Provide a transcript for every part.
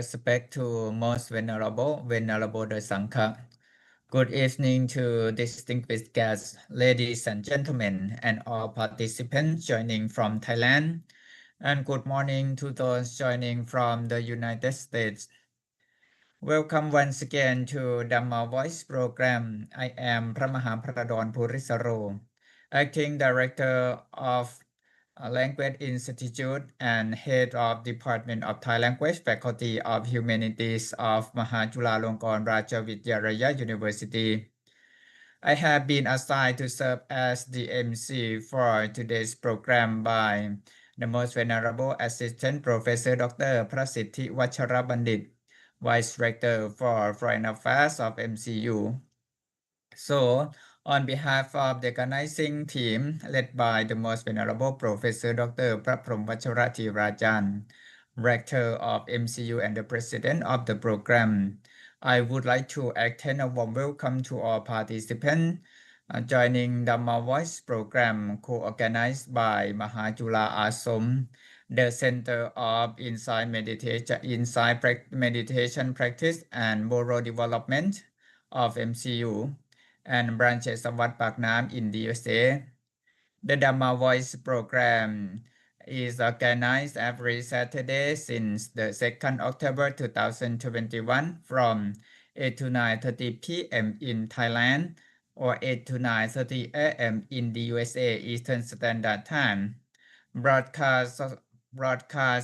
Respect to most venerable the Sangha. Good evening to distinguished guests, ladies and gentlemen, and all participants joining from Thailand. And good morning to those joining from the United States. Welcome once again to Dharma Voice program. I am Pramahapradon Purisaro, Acting Director of Language Institute and Head of Department of Thai Language Faculty of Humanities of Mahachula Ashram University. I have been assigned to serve as the MC for today's program by the Most Venerable Assistant Professor Dr. Prasiddhi Vacharabandit, Vice Rector for Foreign Affairs of MCU. So, on behalf of the organizing team led by the Most Venerable Professor Dr. Praprom Vacharathirajan, Rector of MCU and the President of the program, I would like to extend a warm welcome to all participants joining the Dharma Voice program co-organized by Mahachula Ashram, the Center of Insight Meditation Practice and Moral Development of MCU and branches of Wat Paknam in the USA. The Dharma Voice program is organized every Saturday since the 2nd October 2021 from 8 to 9:30 p.m. in Thailand or 8 to 9:30 a.m. in the USA Eastern Standard Time. Broadcast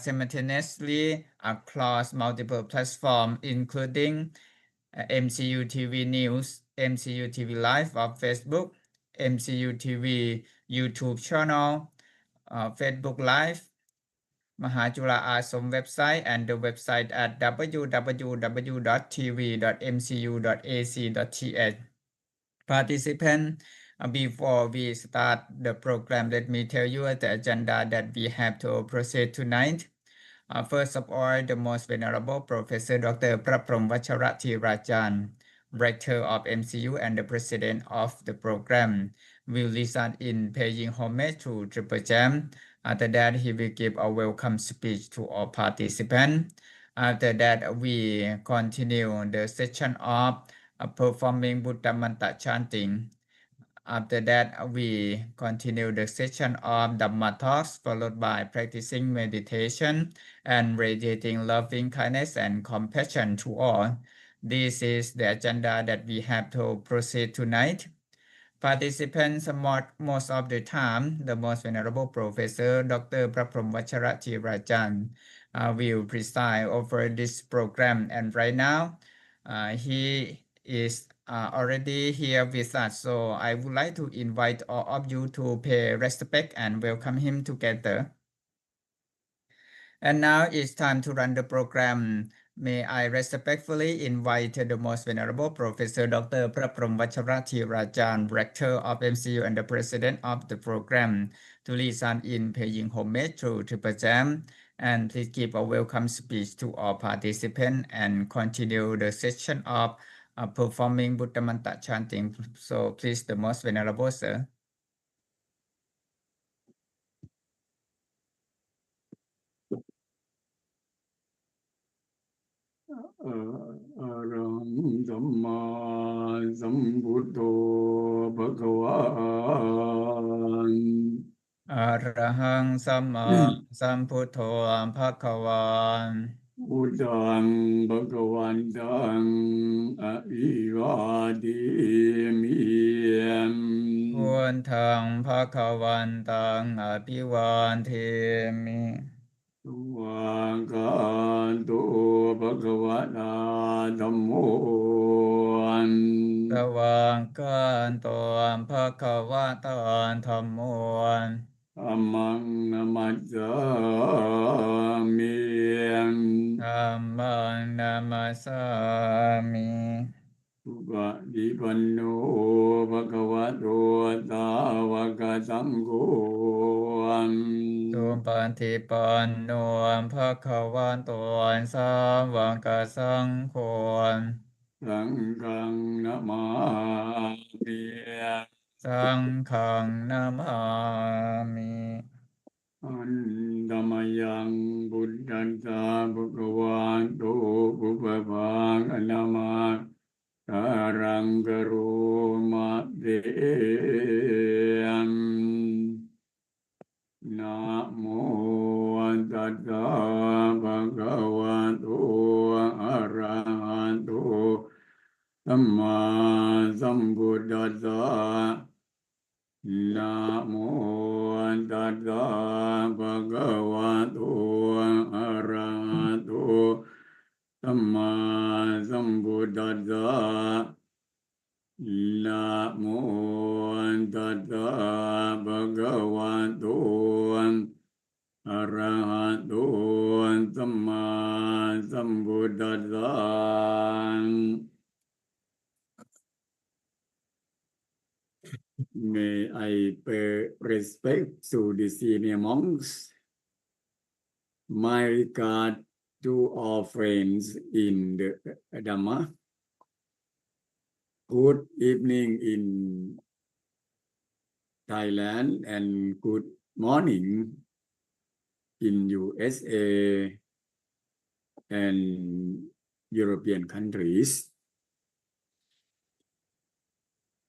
simultaneously across multiple platforms including MCU TV News, MCU TV Live of Facebook, MCU TV YouTube channel, Facebook Live, Mahachula Ashram website and the website at www.tv.mcu.ac.th. Participants, before we start the program, let me tell you the agenda that we have to proceed tonight. First of all, the Most Venerable Professor Dr. Praprom Vacharathirajan, Rector of MCU and the President of the program, will listen in paying homage to Triple Jam. After that, he will give a welcome speech to all participants. After that, we continue the session of performing Buddha Mantra chanting. After that, we continue the session of Dhamma talks, followed by practicing meditation and radiating loving kindness and compassion to all. This is the agenda that we have to proceed tonight. Participants, most of the time, the Most Venerable Professor Dr. Praprom Vacharathirajan will preside over this program, and right now, he is already here with us. So I would like to invite all of you to pay respect and welcome him together. And now it's time to run the program. May I respectfully invite the Most Venerable Professor Dr. Praprom Vacharathirajan, Rector of MCU and the President of the program, to listen in paying homage to Triple Jam. And please give a welcome speech to all participants and continue the session of performing Buddha Mantra chanting. So please, the Most Venerable Sir. Aram Dhamma Sambuddho Bhagavan Arahang Sama Samputo Bhagavan Buddhang Bhagavantang Abhivadimi พุทธังภคะวันตังอภิวาเทมิ Swakanto Bhagavata Dhammo สว่างกันตอนภคะวะตอนธรรมโม Amang Namacchami ธัมมังนามัสสามิ Sukadipanno Bhagavato Tavakasango สุปฏิปันโนภะคะวันโตสาวกสังโฆ Sangkang Namami สังฆังนามามิ อันธรรมยังบุตตัสสะภะคะวะโตอุปภาคะนามาการังกโรมาเตมนะโมตัสสะภะคะวะโตอะระหะโตสัมมาสัมพุทธัสสะนะโมตัสสะภะคะวะโตอะระหะโตสัมมาสัมพุทธัสสะนะโมตัสสะภะคะวะโตอะระหะโตสัมมาสัมพุทธัสสะ May I pay respect to the senior monks. My regard to all friends in the Dharma. Good evening in Thailand and good morning in USA and European countries.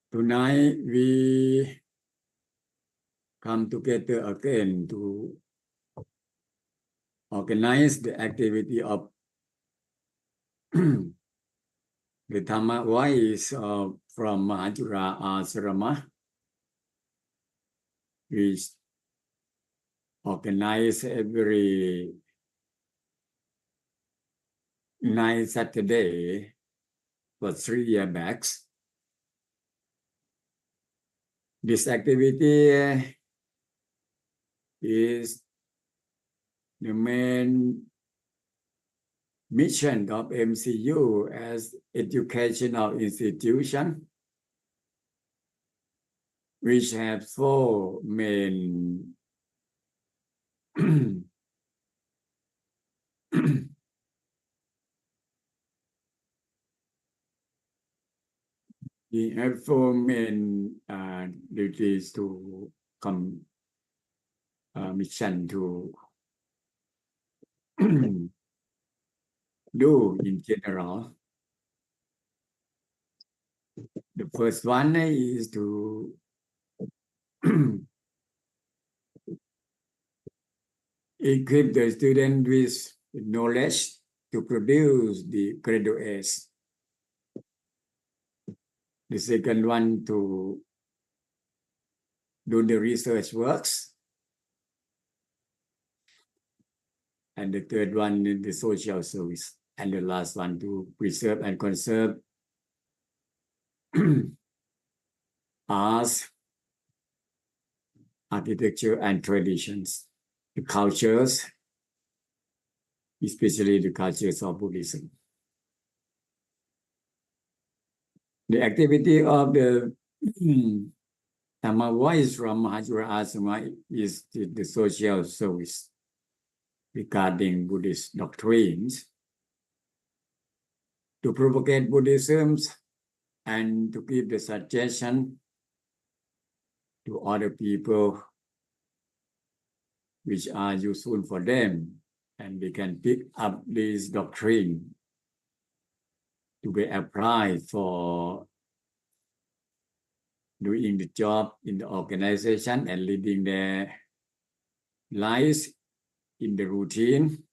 Tonight we come together again to organize the activity of the Dharma voice from Mahachula Ashram, which organize every night Saturday for 3 years back. This activity is the main mission of MCU as educational institution, which have 4 main we have 4 main duties to come mission to do in general. The first one is to equip the student with knowledge to produce the graduates. The second one to do the research works. And the third one is the social service. And the last one to preserve and conserve arts, architecture, and traditions, the cultures, especially the cultures of Buddhism. The activity of the Dharma voice from Mahachula Ashram is the social service regarding Buddhist doctrines, to propagate Buddhism and to give the suggestion to other people which are useful for them, and they can pick up this doctrine to be applied for doing the job in the organization and leading their lives in the routine.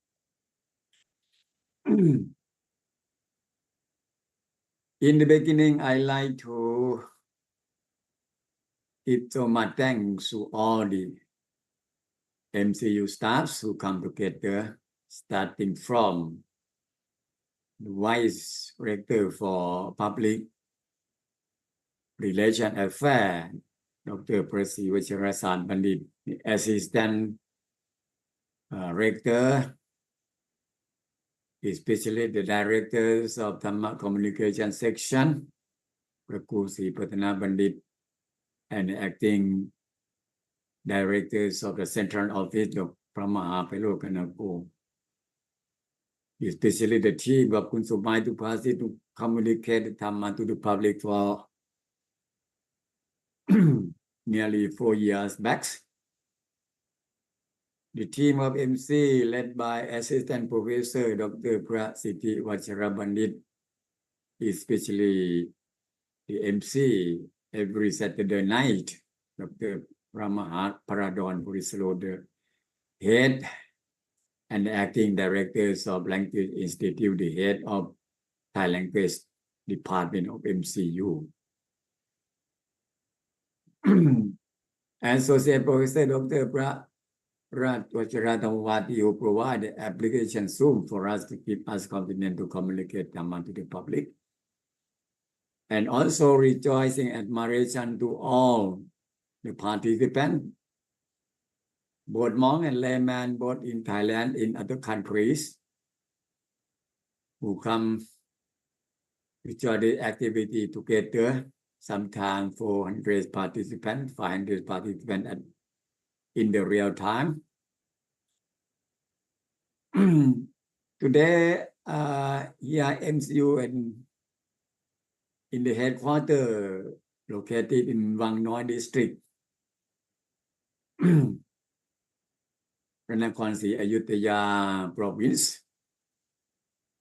In the beginning, I like to give so much thanks to all the MCU staffs who come together, starting from the Vice Rector for Public Relation Affairs, Dr. Percy Vacharasan Pandit, the Assistant Rector, especially the Directors of Dharma Communication Section, Prakusi Patana Pandit, and the Acting Directors of the Central Office of Pramaha Pelokanapo, especially the team of Kun Sumai Tupasi to communicate Dharma to the public for nearly 4 years back. The team of MC led by Assistant Professor Dr. Prasiddhi Vacharabandit, especially the MC every Saturday night, Dr. Ramahat Paradon Purisalo, the head and acting directors of Language Institute, the head of Thai Language Department of MCU. Associate Professor Dr. Rat Vacharathamwati, who provide the application Zoom for us to keep us confident to communicate Dharma to the public. And also rejoicing admiration to all the participants, both monk and layman, both in Thailand, in other countries, who come to join the activity together. Sometimes 400 participants, 500 participants in the real time. Today, here MCU and in the headquarters located in Vang Noi district, Nakhon Si Ayutthaya province,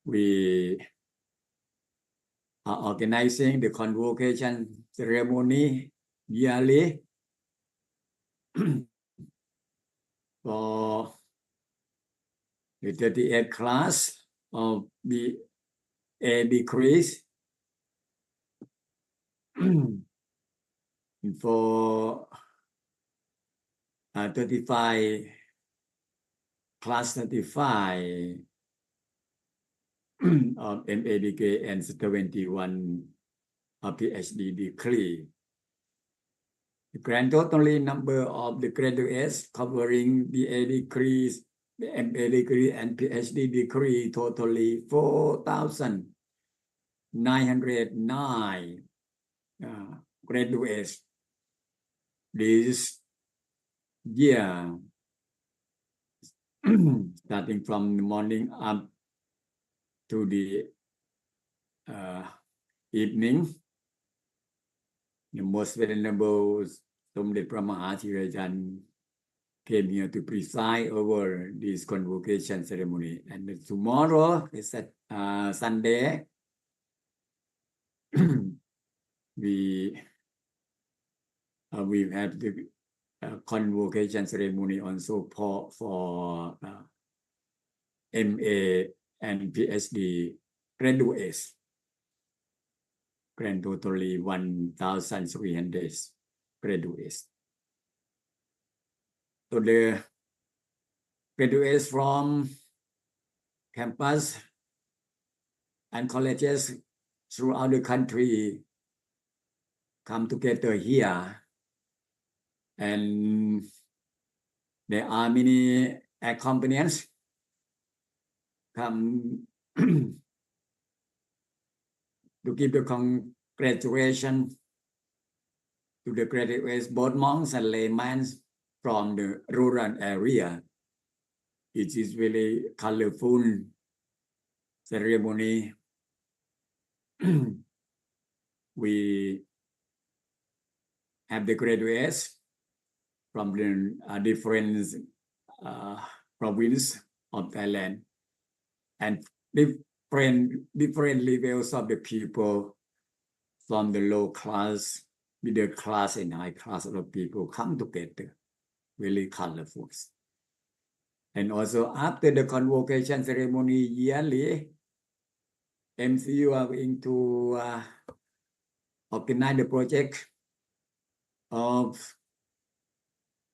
we are organizing the convocation ceremony yearly for the 38th class of the A degrees. For 35 class 35 of MA degree and 21 of PhD degree. The grand total number of the graduates covering the A degrees, the MA degree and PhD degree totally 4,909 graduates this year, starting from the morning up to the evening. The most venerable Somdet Mahachula came here to preside over this convocation ceremony. And tomorrow is Sunday. we have the convocation ceremony also for MA and PhD graduates. Grand totally 1,300 graduates. So the graduates from campus and colleges throughout the country come together here, and there are many accompanients come to give the congratulation to the graduates, both monks and laymen from the rural area. It is very colorful ceremony. We have the graduates from the different provinces of Thailand and different levels of the people, from the low class, middle class, and high class of the people come together, really colorful. And also after the convocation ceremony yearly, MCU are going to organize the project of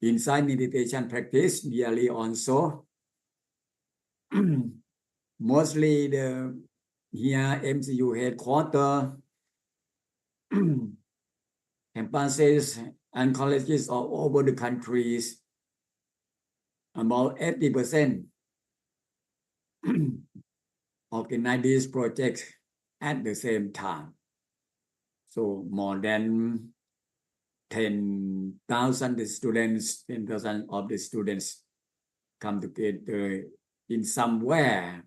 inside meditation practice yearly also. Mostly the here MCU headquarters, campuses and colleges all over the countries, about 80% organize this project at the same time. So more than 10,000 students, 10,000 of the students come together in somewhere.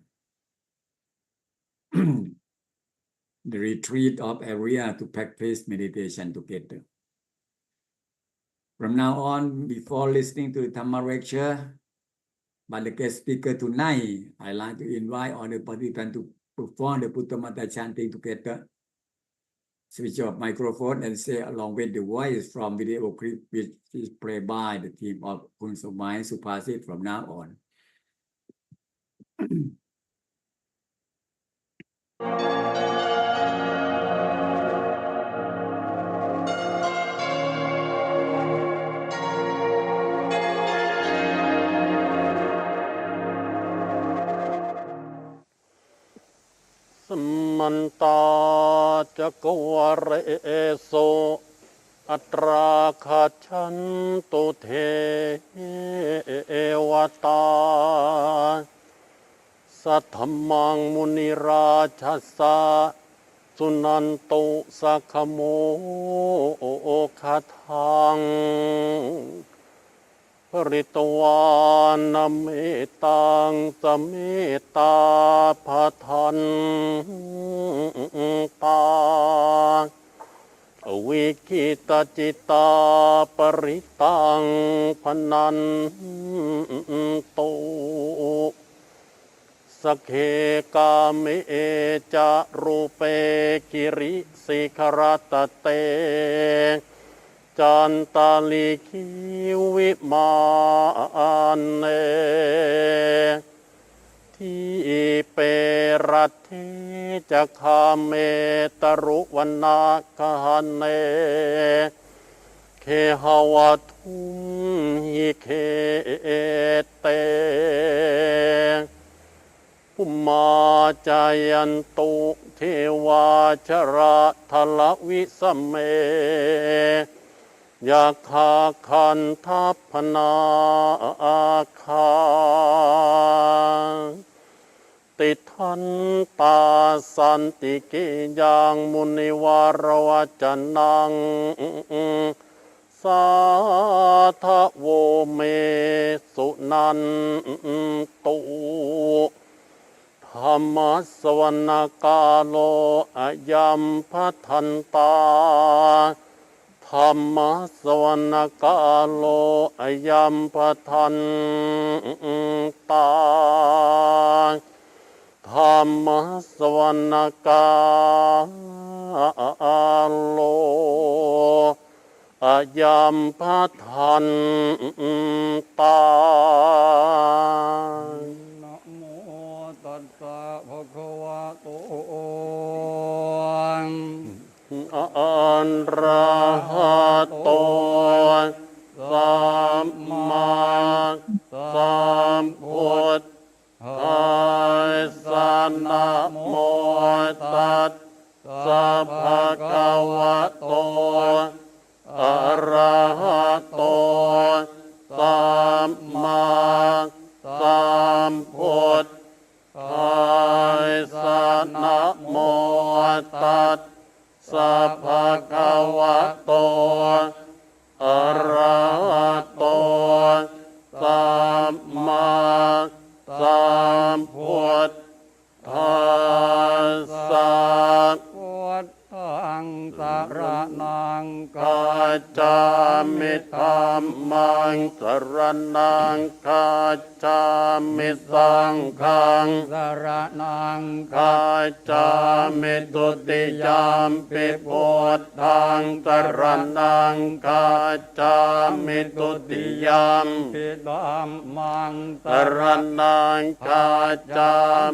The retreat of area to practice meditation together. From now on, before listening to the Dharma lecture, But the guest speaker tonight, I like to invite all the participants to perform the Buddha Mantra chanting together. Switch off microphone and say along with the voice from video clip which is played by the team of Kun Somai Supasit from now on. สัมมันตาจักวะเรโสอัตราคาชันตุเทวตาสัทธมังมุนิราชสะสุนันตุสัคโมคาทังปริตวานเมตังสเมตาภทันตาอวิคิตจิตาปริตังพนันตุสเคกาเมจะรูเปกิริสิขรตเตจันตาลิคิวิมานเนที่เปรัตเทจะคาเมตรุวนาคาเนเคหาวทุมหิเคเตภุมาจายันตุเทวาชระทลวิสเมยาคาคันทัพพนาคาติทันตาสันติกิยังมุนิวารวจนังสาทะโวเมสุนันตุธรรมสวรรกาโลอายัมพัทันตาธรรมสวรรกาโลอายัมพัทันตาธรรมสวรรกาโลอายัมพัทันตานะโมตัสสะภะคะวะโตอะระหะโตสัมมาสัมพุทธัสสะนะโมตัสสะภะคะวะโตอะระหะโตสัมมาสัมพุทธัสสะนะโมตัสสะภะคะวะโตอะระหะโตสัมมาสัมพุทธัสสะพุทธังสรณังคัจฉามิธัมมังสรณังคัจฉามิสังฆังสรณังคัจฉามิตุติยามปิพุทธังสรณังคัจฉามิตุติยามปิธัมมังสรณังคัจฉา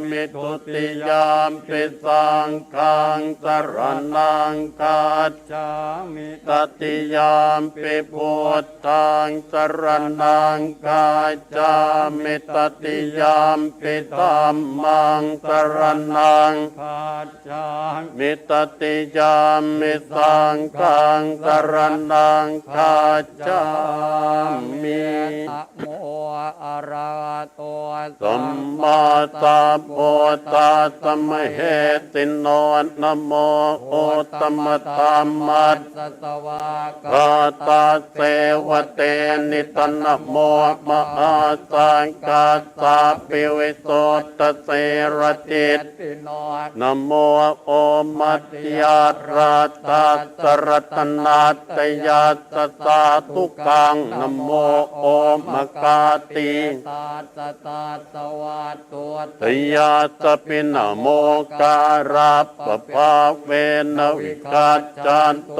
มิตุติยามปิสังฆังสรณังคัจฉามิตติยามปิพุทธังสรณังคัจฉามิตติยามปิธัมมังสรณังคัจฉามิตติยามมิสังฆังสรณังคัจฉามินะโมอะระหะโตสัมมาสัมพุทธัสสะมะเหติ สินโนนะโมโอตมะธรรมัสสวากาตาเสวเตนิตนะโมมหาสังกัสสะปิวิโสตเสรจิตนะโมโอมัตยาราตัสรตนาตยาสสาทุกังนะโมโอมกาติตยาสปินะโมการาปภาเวนวิกัจจันโต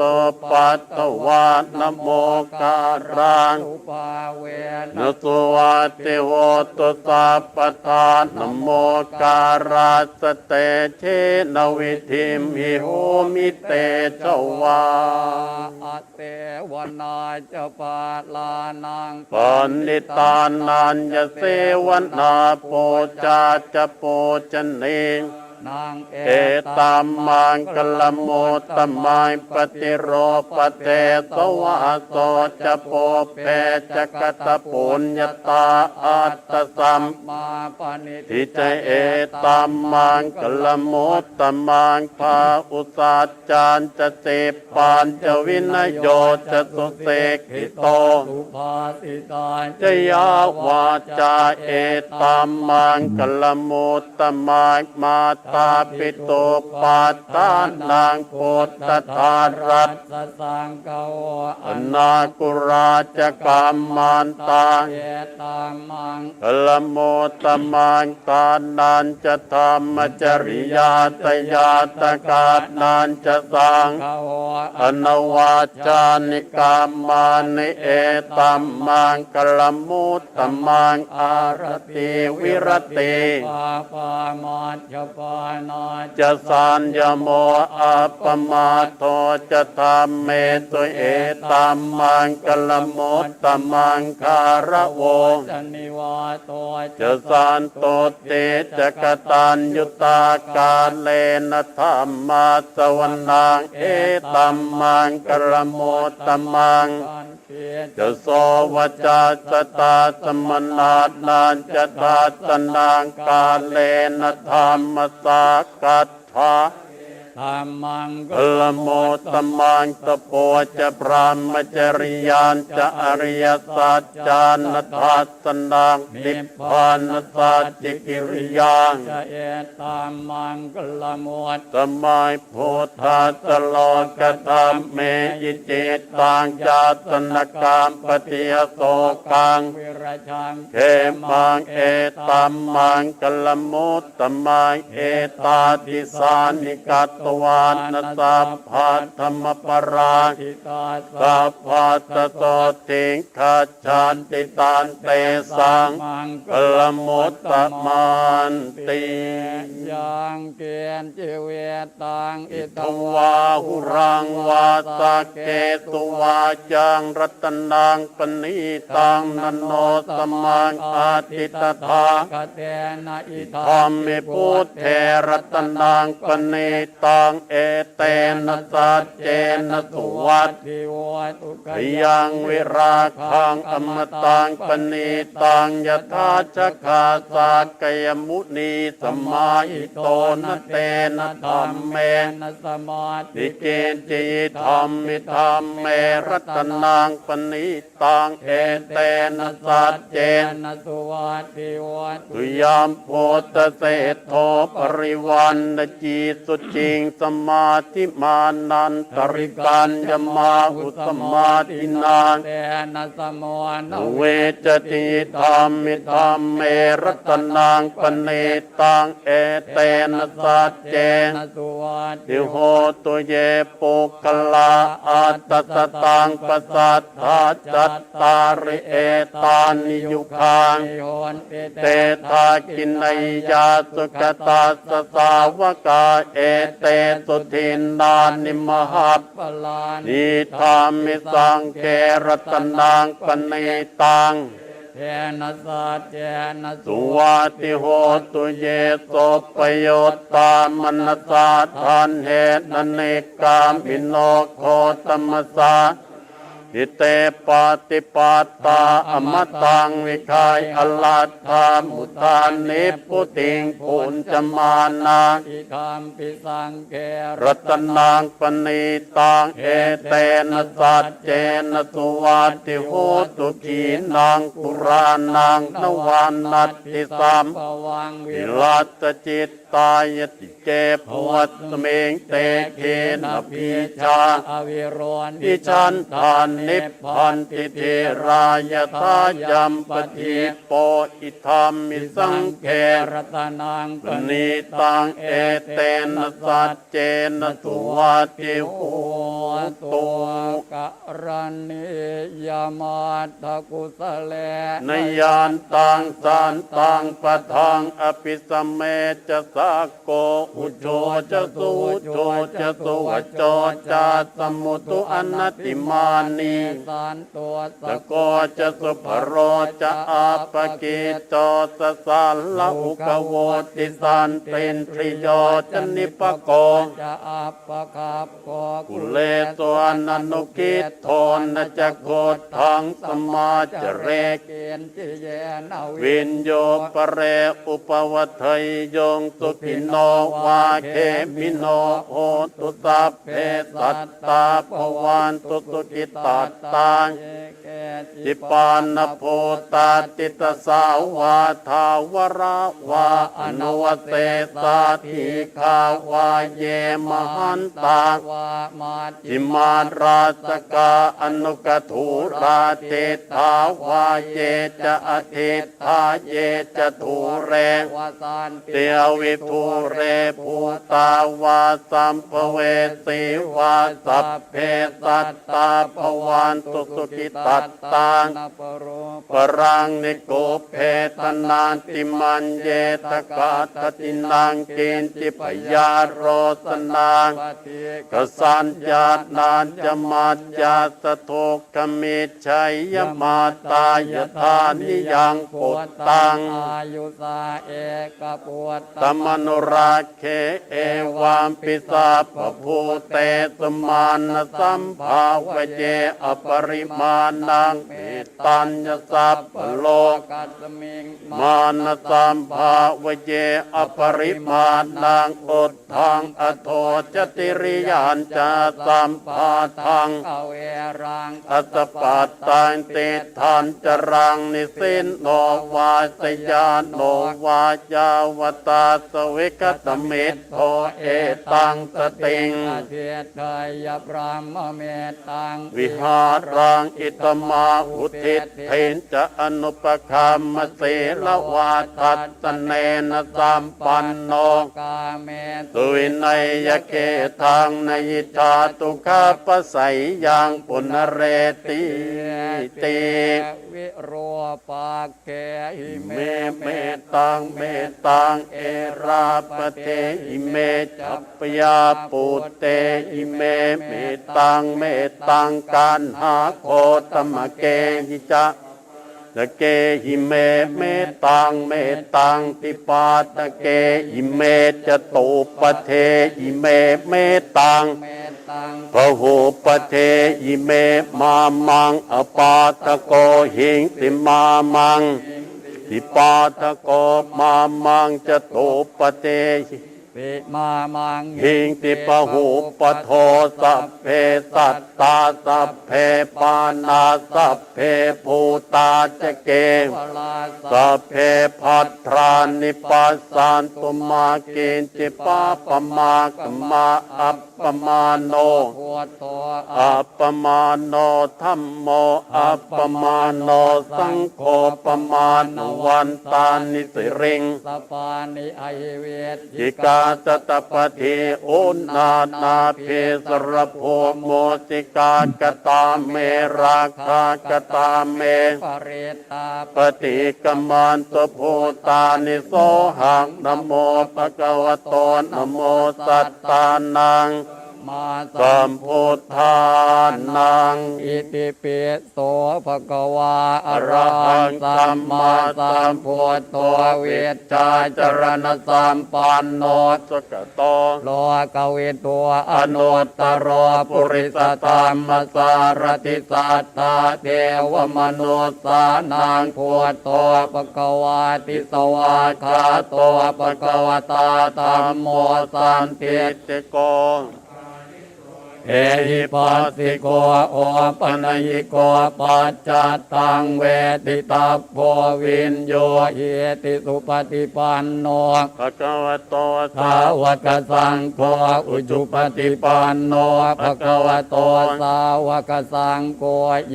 ปัตตวานะโมการังนสุวัติโหตุสัพพทานะโมการาสเตเชนวิธิมหิโหมิเตเจวาเตวนาจปาลานังปณิตานัญญเสวนาโปจาจะโปจเนเอตัมมังกลโมตมัยปฏิโรปเตสวะโสจะโปเปจะกตปุญญตาอัตตสัมมาปณิทิจเอตัมมังกลโมตมังภาอุสัจจานจะเสปานจะวินโยจะสุเสกิโตจะยาวาจาเอตัมมังกลโมตมังมาตาปิโตปัตตานังโพธทารัสสังกาวอนาคุราจกรรมันตาเยตัมมังกลโมตมังตานันจะธรรมจริยาตยาตกานันจะสังอนวาจานิกามานิเอตัมมังกลโมตมังอารติวิรติปามาจปานจะสัญญโมอัปปมาโทจะธรรมเมตุเอตัมมังกลโมตตมังคาระโวจะนิวาโตจะสันโตเตจะกตัญยุตากาเลนะธรรมาสวนังเอตัมมังกลโมตตมังจะโสวจาสตาสมนานันจะทาสนังกาเลนะธรรมสากัตถาธรรมังกลโมตมังตโปจะพรหมจริยานจะอริยสัจจานทัสสนังนิพพานสัจจิกิริยังจะเอตัมมังกลโมตมัยโพธาสโลกธรรมเมยิจิตตังจาตนกามปฏิยโสกังวิรชังเขมังเอตัมมังกลโมตมัยเอตาติสานิกัตวานสัพพะธรรมปราทิตาสัพพะตโสติงขัจฉันติตันเตสังกลมุตตมันติยังเกียนจิเวตังอิตวาหุรังวาสเกตุวาจังรัตนังปณิตังนโนสมังอาทิตถาคเตนะอิธรรมิพุทเทรัตนังปณิตังเอเตนะสัจเจนะสุวัตถิวัตุกยังวิราคังอมตังปณิตังยถาชคาสากยมุนีสมาหิโตนะเตนะธรรมเมนะสมาธิเจนจิธรรมิธรรมเมรัตนังปณิตังเอเตนะสัจเจนะสุวัตถิวัตุยามโพธเสโทปริวันจีสุจิงสมาธิมานันตริกันยมาหุสมาธินาเตนะสมวนเวจติธรรมิธรรมเมรัตนังปณิตังเอเตนะสัจเจนะสุวัตถิโหตุเยปุคลาอัตตสตังปัสสัทธาจัตตาริเอตานิยุคังเตทากินัยยาสุขตาสสาวกาเอเตสุทินนานิมหัปปลานิธรรมิสังเกรัตนังปณิตังเทนะสัจเจนะสุวัตติโหตุเยโสปโยตามนัสสะทันเหตุนเนกามิโนโคตมัสสะ ทิเตปาติปัตตาอมตังวิคายอลัตถามุทานิพุติงปุญจมานาอิคามปิสังเกรัตนังปณิตังเอเตนะสัจเจนะสุวัติโหตุขีนังปุรานังนวันนัตติสัมภวังวิรัตจิตตายติเจภวัตเมงเตเขนะพิชาอวิโรณวิชันทานนิพพันติเทรายทายัมปฏิโปอิธรรมิสังเขรัตนังปณิตังเอเตนะสัจเจนะสุวัติโหตุกะรันนิยมาตกุสเลนยานตังสันตังปะทังอภิสัมเมจะสักโกอุโชจะสุโชจะสุวจโจจะสมุตุอนัตติมานีสันตัวสะโกจะสุภโรจะอาปกิโตสะสัลละอุกโวติสันเป็นทริโยจะนิปโกจะอาปคาปโกกุเลตัวนันุกิตโทนจะโกทังสมาจเรเกณจิเยนวินโยปเรอุปวัฏยโยงสุขิโนวาเคมิโนโหตุสัพเพสัตตาภวันตุสุขิตาตาจิปานโพตาติตสาวาทาวราวาอนุวเสสาธิขาวาเยมหันตาวามาจิมาราสกาอนุกถูราเทธาวาเยจะอธิธาเยจะถูเรวสันเตียวิทูเรภูตาวาสัมภเวสีวาสัพเพสัตตาภวันตุสุขิตัตตาปรังนิโกเพตนานติมันเยตกาตตินังเกณจิปยาโรสนางกสัญญาณานจมัจจาสโทกมิชัยยมาตายธานิยังปุตตังอายุสาเอกปุตตมนุราเคเอวามปิสาปภูเตสมานสัมภาวเจอปริมาณังปิตัญญสัพพโลกัสมิงมานสัมภาวเจอปริมาณังอุทธังอโทจติริยานจาสัมภาทังอเวรังอัตปัตตังเตทันจรังนิสินโนวาสยานโนวายาวตาสวิกตมิตโทเอตังสติงเทตยพรามเมตังวิหารังอิตมาอุทิศเทนจะอนุปคามเสลวาทัตเนนะสัมปันโนกาเมตุวินัยยเกทังนยิจาตุคาปไสยังปุณเรติติวิโรปาเกหิเมเมตังเมตังเอราปเตหิเมจัปยาปุเตหิเมเมตังเมตังกันหาโคตมะเกหิจะตะเกหิเมเมตังเมตังติปาตะเกหิเมจตุปเทหิเมเมตังพหูปเทหิเมมามังอปาตะโกหิงติมามังติปาตะโกมามังจตุปเทปิมามังหิงติปหูปโทสัพเพสัตตาสัพเพปานาสัพเพภูตาจเกสัพเพภัตตรานิปัสสันตุมาเกณจิปาปมากัมมาอัปปมาโนอัปปมาโนธัมโมอัปปมาโนสังโฆปมาณวันตานิสิริงสปานิไอเวทิกาตตปฏิอุณนานาเพสรโพโมติกากตาเมราคากตาเมปริตาปฏิกัมมันตโพตานิโสหังนะโมภะคะวะโตนะโมสัตตานัง มาสัมพุทธานังอิติปิโสภะคะวาอะระหังสัมมาสัมพุทโธวิชชาจรณะสัมปันโนสกโตโลกวิทูอนุตตรปุริสธรรมสารติสัทธาเทวมนุสสานังพุทโธภะคะวาติสวากขาโตภะคะวตาธัมโมสันติติโกเอหิปัสสิโกโอปนัยโกปัจจัตตังเวทิตัพโพวินโยเอติสุปฏิปันโนภะคะวะโตสาวกสังโฆอุจุปฏิปันโนภะคะวะโตสาวกสังโฆ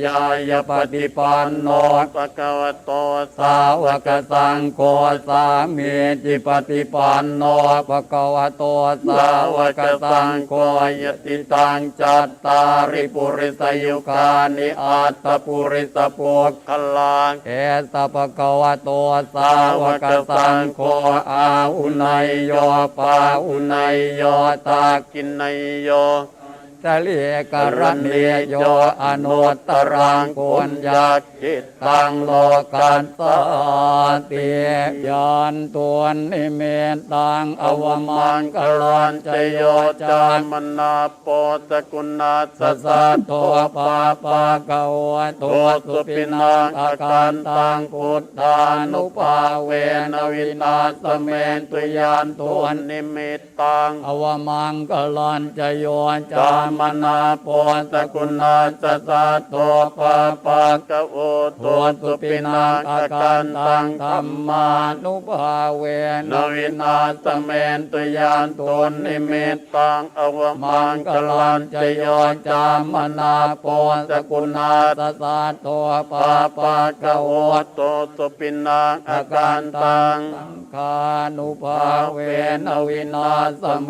ญาญปฏิปันโนภะคะวะโตสาวกสังโฆสามีจิปฏิปันโนภะคะวะโตสาวกสังโฆยติตังจัตตาริปุริสยุคานิอัตตปุริสปุคคลังเอสะภะคะวะโตสาวกสังโฆอาอุนัยโยปาอุนัยโยตากินนัยโยสะเลกรณีโยอนุตตรังปุญญาจิตตังโลกันสติยานตัวนนิเมตตังอวมังกลันจโยจามนาโปสกุณาสสัทโตปาปะกวะโตสุปินังอาการตังพุทธานุภาเวนวินาสเมนตุยานตัวนนิมิตตังอวมังกลันจโยจามนาโปสกุณาสสัทโตปาปะกวะโตสุปินังอาการตังธัมมานุภาเวนวินาสเมนตุยานตัวนนิมิตตังอวมังกลันจโยจามนาโปสกุณาสสัทโตปาปะกวะโตสุปินังอาการตังสังฆานุภาเวนวินาสเม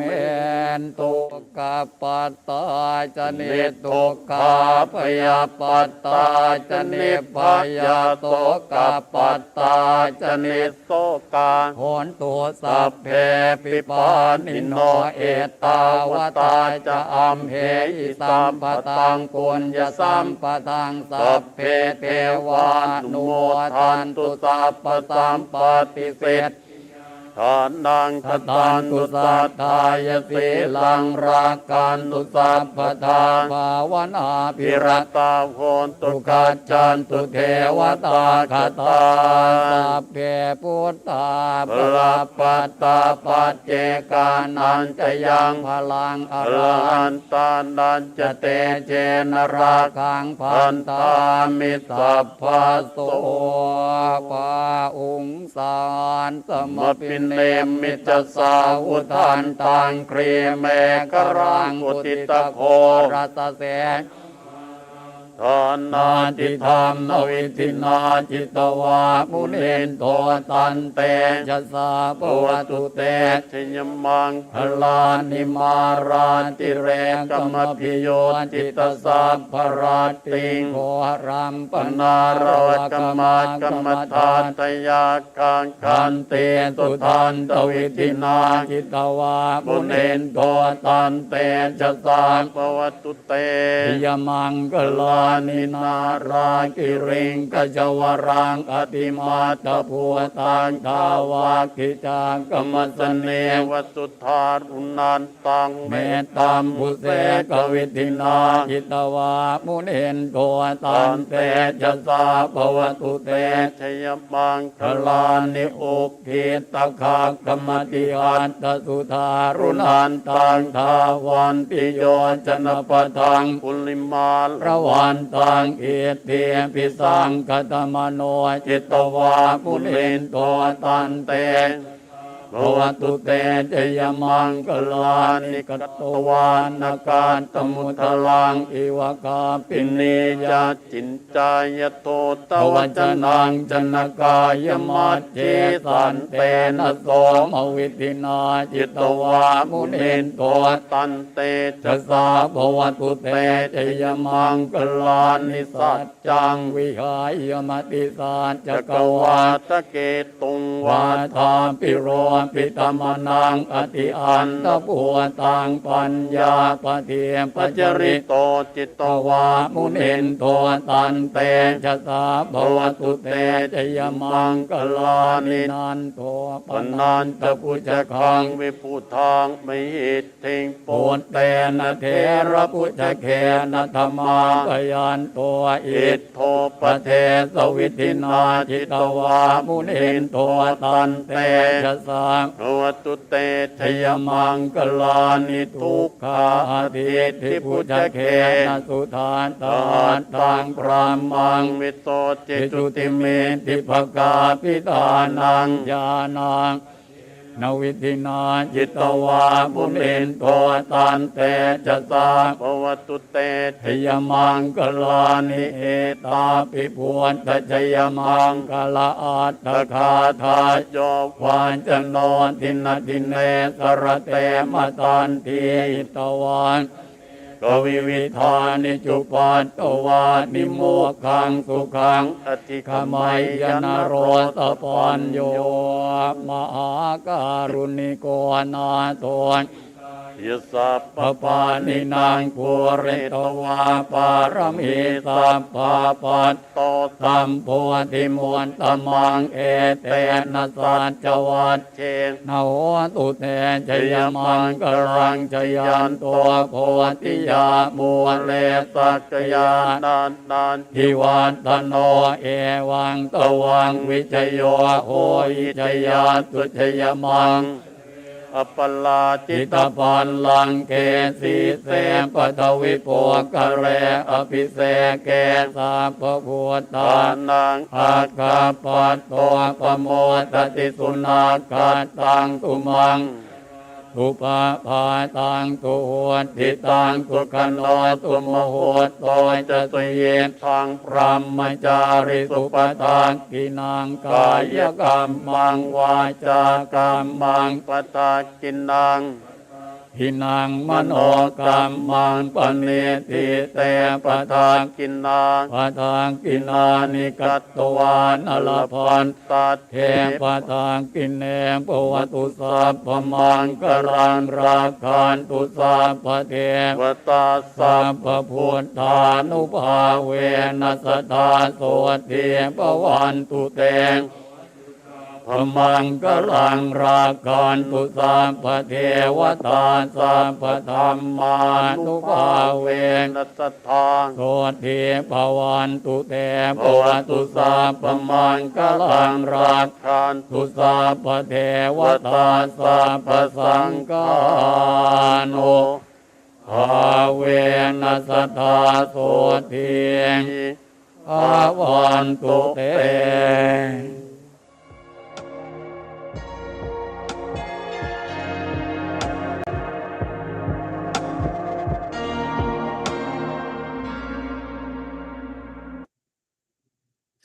นตุกะปัตตาจเนตุกาพยาปัตตาจเนพยาโสกาปัตตาจเนโสกาโหนตุสัพเพปิปานิโนเอตาวตาจะอัมเหอิสัมปตังปุญญสัมปทังสัพเพเทวานุโมทันตุสัพพสัมปติเสธทานังททานตุสัทธายสีลังรักกันตุสัพพทาภาวนาภิรตาโหนตุกัจจันตุเทวตาคตาสัพเพพุทธาภลปัตตาปัจเจกานันจะยังพลังอรหันตานันจะเตเจนราคังพันธามิสัพพโสปาอุงสารสมปินเนมิจสาวุทันตังครีเมกรังอุติตโครัสเสทานาติธรรมวิธินาจิตวามุนินโทตันเตชะสาปวัตุเตชยมังพลานิมาราติเรกมพิโยจิตสัพพราติงโหรัมปนารวกมากรรมฐานตยากังคันเตสุทันตวิธินาจิตวามุนินโทตันเตชะสาปวัตุเตยมังกลานินารากิริงกจวรังอติมาตภูตังทาวาคิจังกมัสเนวสุธารุนันตังเมตตัมภุเสกวิธินาจิตวามุนินโทตันเตชะสาภวตุเตชยมังคลานิอุปภิตขากรรมติอัตสุธารุนันตังทาวันติโยจนปทังปุลิมาระวันตังเอเตปิสังคตมโนจิตวามุนินโทตันเตภวตุเตจยมังกลานิกตวานการตมุทลังอิวกาปินิยาจินจายโตตวจนังจนกายมัจเจสันเตนะโสมวิธินาจิตวามุนินโทตันเตจะสาภวตุเตจยมังกลานิสัจจังวิหายมติสัจจกวาตเกตุงวาทาปิโร ปิตมนังอติอันตปัวตังปัญญาปเทียปจริโตจิตตวามุนินโทตันเตชะสาภวตุเตจยมังกลานินันโทปนันตปุจคังวิพุทังมิหิตถิงปุตเตนะเทระปุจเขนะธรรมาปยันตัวอิทโทปเทสวิทินาจิตวามุนินโทตันเตชะสาภวตุเตชยมังกลานิทุกขาทิทิปุจเขนะสุทานตาตังพรามังวิโตจิจุติเมติภกาปิตานังญาณังนวิธินาจิตวาปุเรนโทตันเตชะสาภวตุเตชยมังกลานิเอตาปิพวนตชยมังกลาอัตถคาทายโยควานจโนทินติเนสระเตมตันทีตวันกวิวิธานิจุปัตตวานิโมขังสุขังอธิขมัยยนโรตปัญโยมหาการุณิโกนาโตยสัพพปานินางภูเรตวาปารมีสัพพปัตโตสัมโพธิมวนตมังเอเตนะสัจจวัตเชนะโหตุเตชยมังกรังชยันตัวโพธิยามูเลสักยานันทิวันตโนเอวังตวังวิจโยโหอิจยาตุชยมังอปลาจิตปันลังเกสีเสปทวิโปกะเรอภิเสเกสัพพุทธานังอาคาปัตโตปโมตติสุนาคาตังตุมังตุปะภาตังตุโหติตังตุขโนตุมโหโตจะตุเยทังพรหมจาริสุปตังกินังกายกรรมังวาจากรรมังปตากินังหินังมโนกรรมังปณิทิเตปทากินากินานิกัตตวานอลพันตัดเทปทากินเนปวตุสัพพมังกรังราคันตุสัพพเทวตาสัพพพุทธานุภาเวนัสตาโสติปวันตุเตงพมังกลังราคันตุสัพพเทวตาสัพพธรรมานุภาเวนัสธาโสติภวันตุเตภวตุสัพพมังกลังราคันตุสัพพเทวตาสัพพสังฆานุภาเวนัสธาโสติภวันตุเต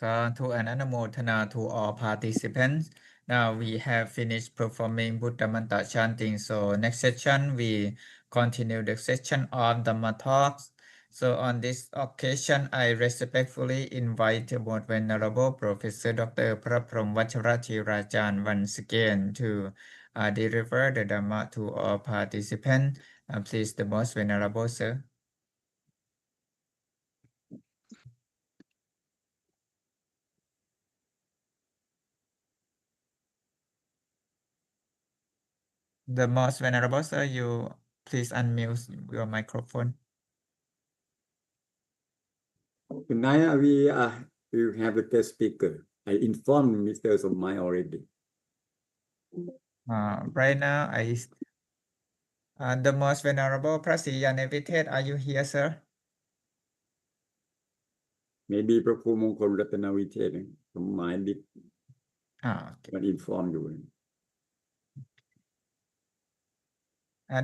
Sadhu and Anumodana to all participants. Now we have finished performing Buddha Mantra chanting. So next session we continue the session on Dharma talks. So on this occasion, I respectfully invite the Most Venerable Professor Dr. Praprom Vajrathirajan once again to deliver the Dharma to all participants. Please, the Most Venerable Sir. The Most Venerable Sir, you please unmute your microphone. Tonight we have a guest speaker. I informed Mr. Somai already. Right now, the Most Venerable Prasiyanevitet, are you here, sir? Maybe พระครูมงคลรัตนวิเทศน์สมหมายดิ Okay. มัน inform อยู่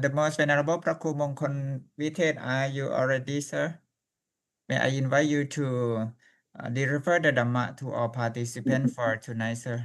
The Most Venerable Praku Mongkon Vitet, are you already, sir? May I invite you to deliver the Dhamma to all participants for tonight, sir?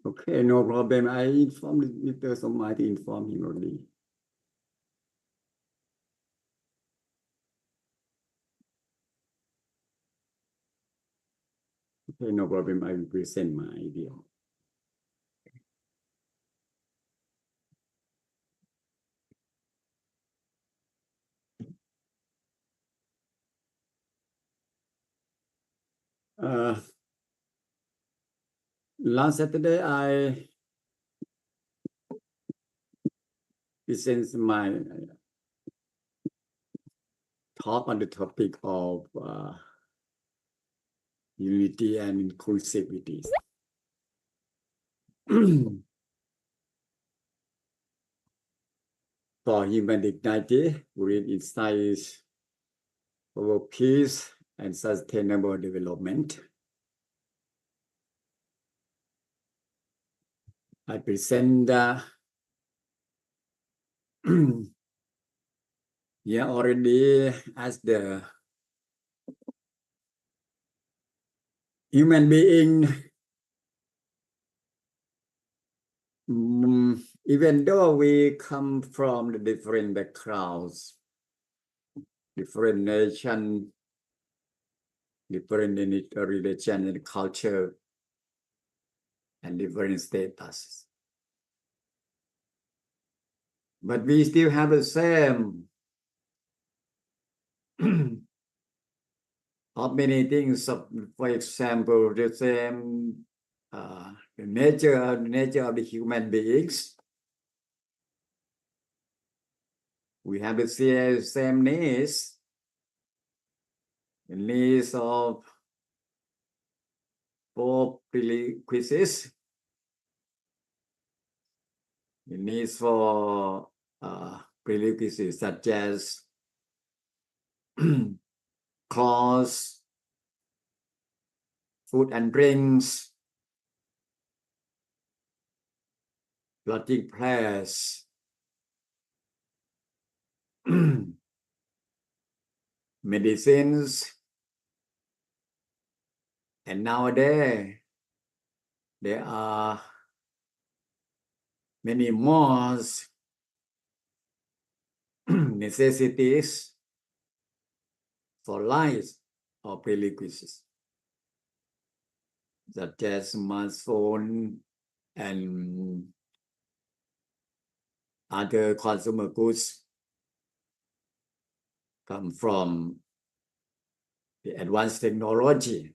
Okay, no problem. I informed Mr. Somai to inform him already. Okay, no problem. I will present my idea. Last Saturday, I present my talk on the topic of unity and inclusivity. For human dignity, great insights for peace and sustainable development. I present here already as the human being, even though we come from the different backgrounds, different nation, different religion and culture, and different status. But we still have the same of many things. For example, the same the nature of the human beings. We have the same needs, the needs of 4 prerequisites, the needs for prerequisites such as clothes, food and drinks, lodging place, medicines, and nowadays there are many more necessities for life or prerequisites, such as smartphone and other consumer goods come from the advanced technology.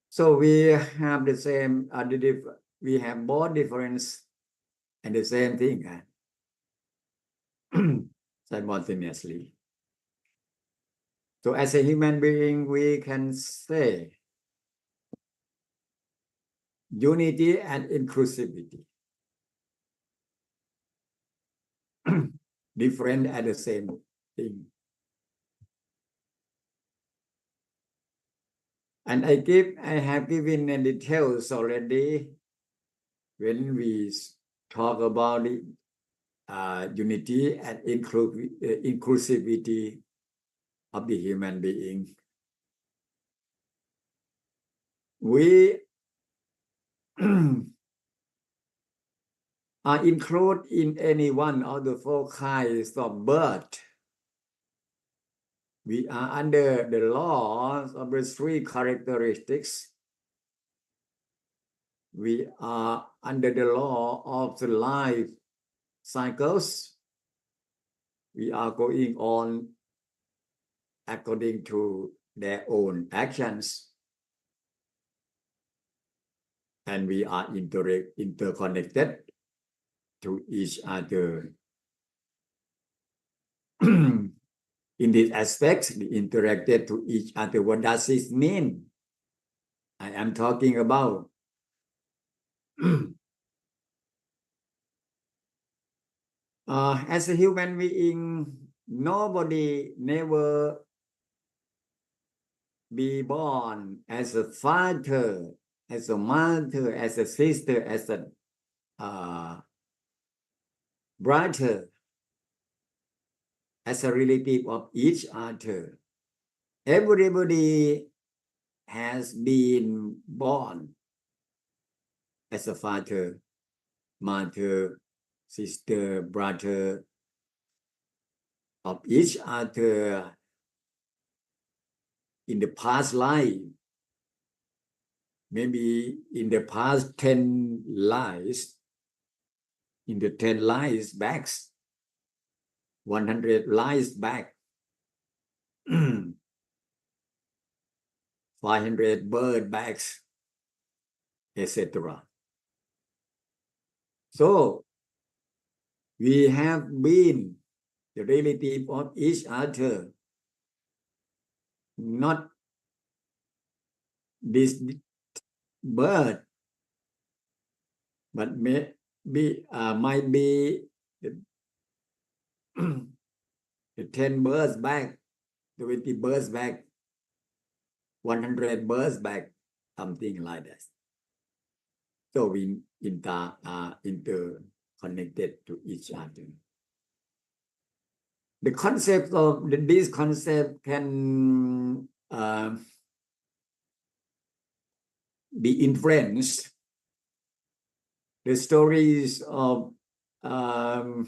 So we have the same, we have both difference and the same thing simultaneously. So as a human being, we can say unity and inclusivity. Different at the same thing. And I have given the details already when we talk about the unity and inclusivity of the human being. We are included in any one of the 4 kinds of birth. We are under the laws of the 3 characteristics. We are under the law of the life cycles. We are going on according to their own actions. And we are interconnected to each other. In this aspect, we interacted to each other. What does this mean? I am talking about as a human being, nobody never be born as a father, as a mother, as a sister, as a brother, as a relative of each other. Everybody has been born as a father, mother, sister, brother of each other in the past life, maybe in the past 10 lives, in the 10 lives back, 100 lives back, 500 birth backs, etc. So we have been the relative of each other, not this birth, but might be the, the 10 births back, 20 births back, 100 births back, something like that. So we are interconnected to each other. The concept of this concept can be influenced. The stories of the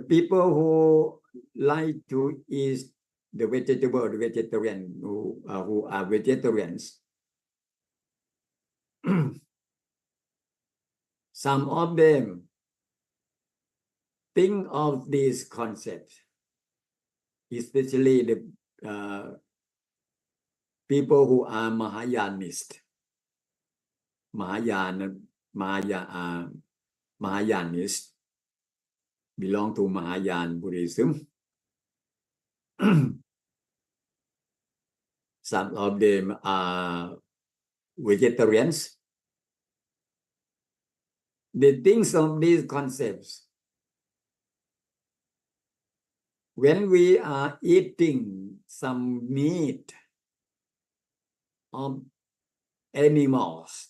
people who like to eat the vegetable, the vegetarian who are vegetarians. Some of them think of this concept, especially the people who are Mahayanist. Mahayanist belong to Mahayan Buddhism. Some of them are vegetarians. They think of these concepts. When we are eating some meat of animals,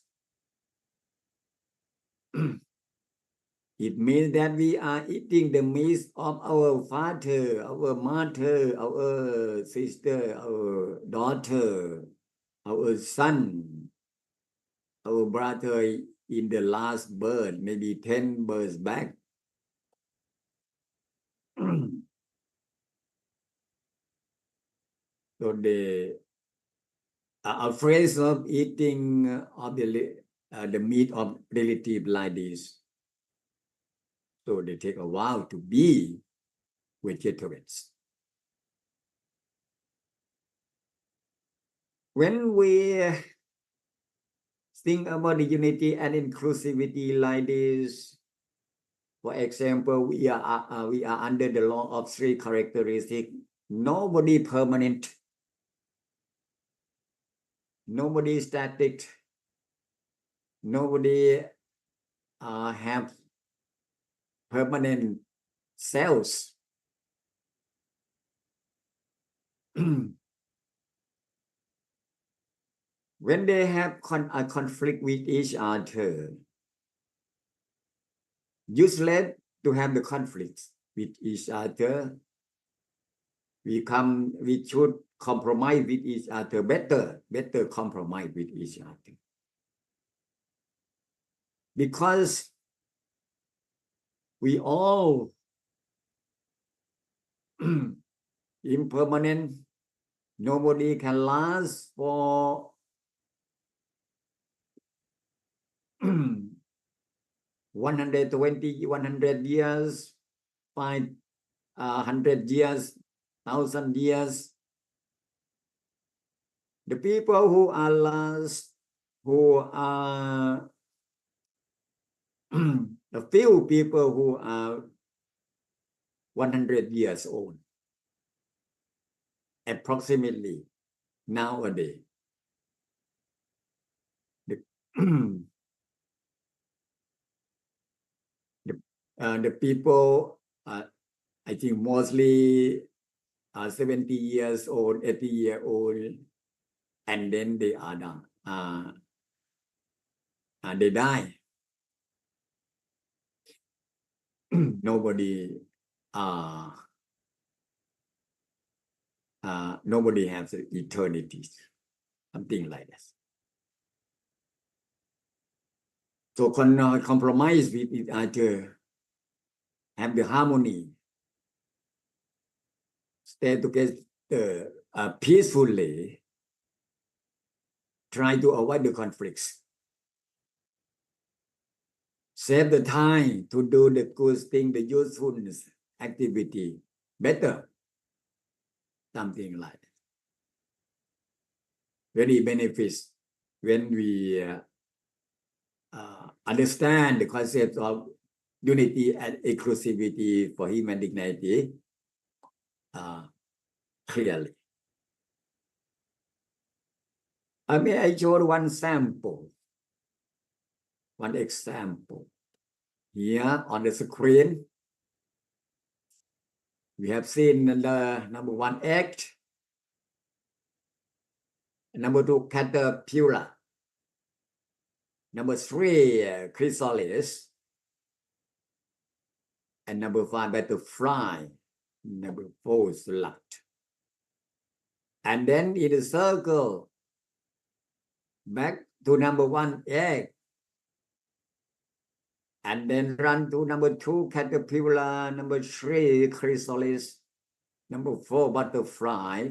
it means that we are eating the meat of our father, our mother, our sister, our daughter, our son, our brother in the last birth, maybe 10 births back. So they are afraid of eating of the meat of relative like this. So they take a vow to be vegetarians. When we think about the unity and inclusivity like this, for example, we are under the law of three characteristics. Nobody permanent, nobody static, nobody have permanent cells. When they have a conflict with each other, useless to have the conflicts with each other. We should compromise with each other, better compromise with each other. Because we all impermanent, nobody can last for 120, 100 years, 500 years, 1,000 years. The people who are last, who are a few people who are 100 years old, approximately nowadays. The people, I think mostly 70 years old, 80-year old, and then they are done. They die. Nobody has eternity, something like that. So compromise with each other, have the harmony, stay together peacefully, try to avoid the conflicts. Save the time to do the good thing, the usefulness activity better. Something like that. Very benefits when we understand the concept of unity and inclusivity for human dignity clearly. May I show one sample, one example. Here on the screen, we have seen the number 1 egg, number 2 caterpillar, number 3 chrysalis, and number 5 butterfly, number 4 slug. And then in the circle, back to number 1 egg, and then run to number 2 caterpillar, number 3 chrysalis, number 4 butterfly,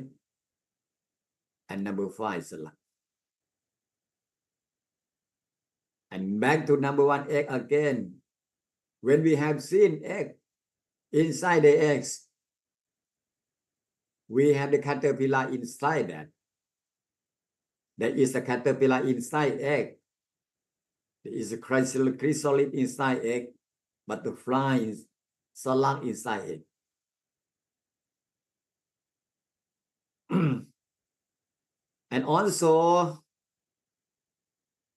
and number 5 slug. And back to number 1 egg again. When we have seen egg, inside the eggs, we have the caterpillar inside that. There is a caterpillar inside egg. There is a chrysalis inside egg, butterfly is slug inside egg. And also,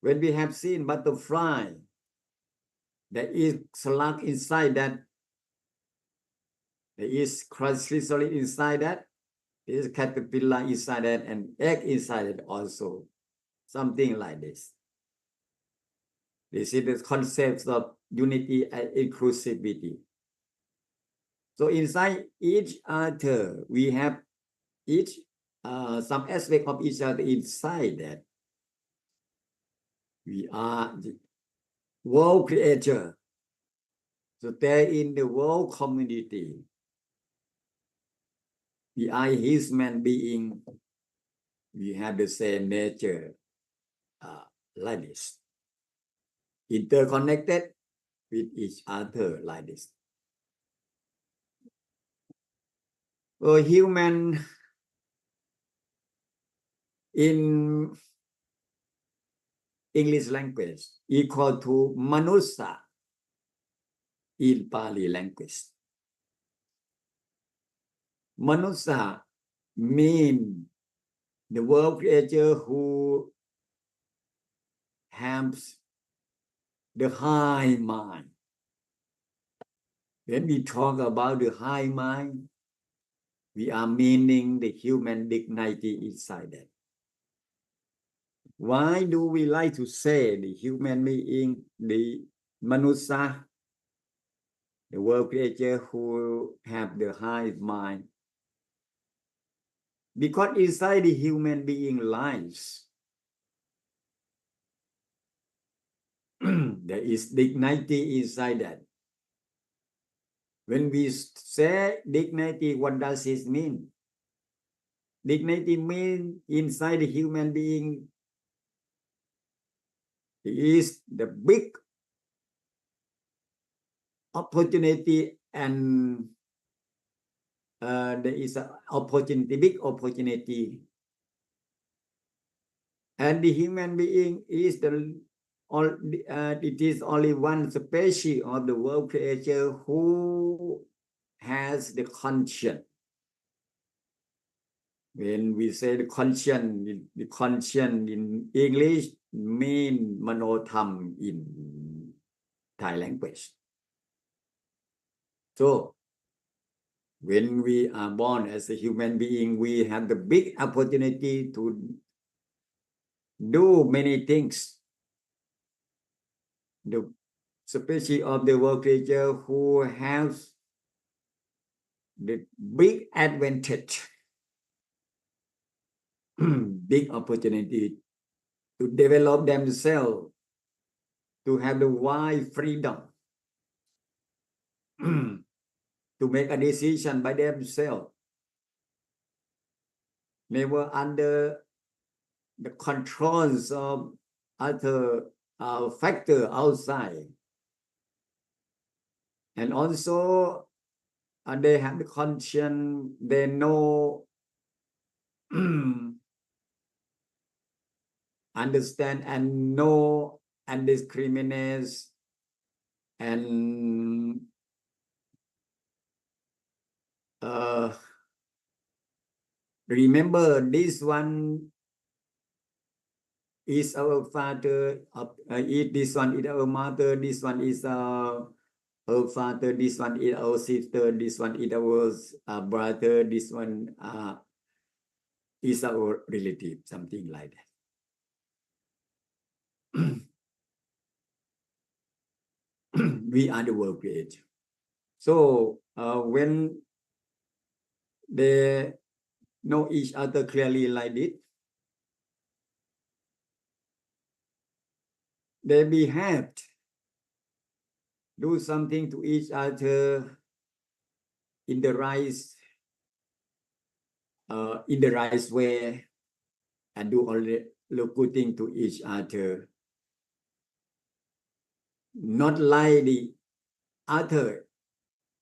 when we have seen butterfly, there is slug inside that. There is chrysalis inside that. There is caterpillar inside that, and egg inside it also. Something like this. This is the concept of unity and inclusivity. So inside each other, we have each some aspect of each other inside that. We are the world creator. So there in the world community, we are human being. We have the same nature like this. Interconnected with each other like this. So human in English language equal to manusa in Pali language. Manusa mean the world creature who has the high mind. When we talk about the high mind, we are meaning the human dignity inside that. Why do we like to say the human being, the manusa, the world creature who have the high mind? Because inside the human being lives, there is dignity inside that. When we say dignity, what does it mean? Dignity means inside the human being is the big opportunity, and there is an opportunity, big opportunity. And the human being is it is only one species of the world creature who has the conscience. When we say the conscience in English mean manotham in Thai language. So when we are born as a human being, we have the big opportunity to do many things. The species of the world creature who has the big advantage, big opportunity to develop themselves, to have the wide freedom to make a decision by themselves, never under the controls of other factor outside. And also they have the conscience, they know, understand and know and discriminate and remember this one is our father, this one is our mother, this one is our father, this one is our sister, this one is our brother, this one is our relative, something like that. We are the world creator. So when they know each other clearly like this, they behave, do something to each other in the right way, and do all the good thing to each other, not like the other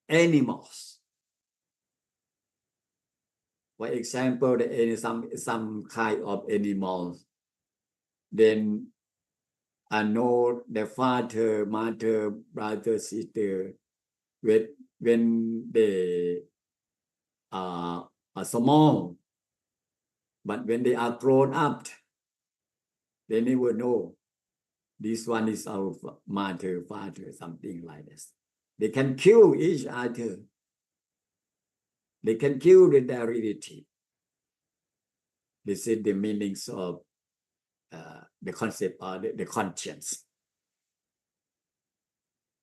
animals. For example, some kind of animals, then know the father, mother, brother, sister, when they are small, but when they are grown up, they never know this one is our mother, father, something like this. They can kill each other. They can kill their relative. This is the meanings of the concept of the conscience.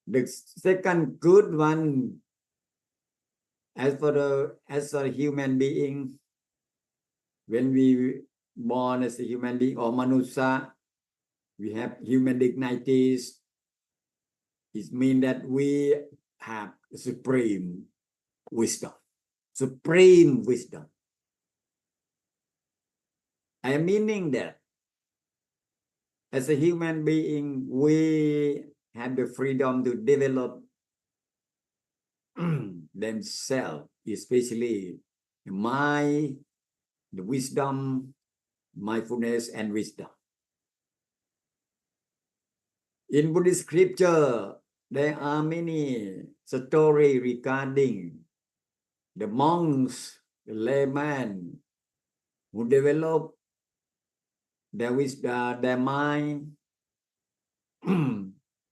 The second good one, as for a human being, when we born as a human being or manusia, we have human dignities. It means that we have supreme wisdom. Supreme wisdom. I am meaning that as a human being, we have the freedom to develop themselves, especially the mind, the wisdom, mindfulness, and wisdom. In Buddhist scripture, there are many stories regarding the monks, the laymen, who develop their wisdom, their mind,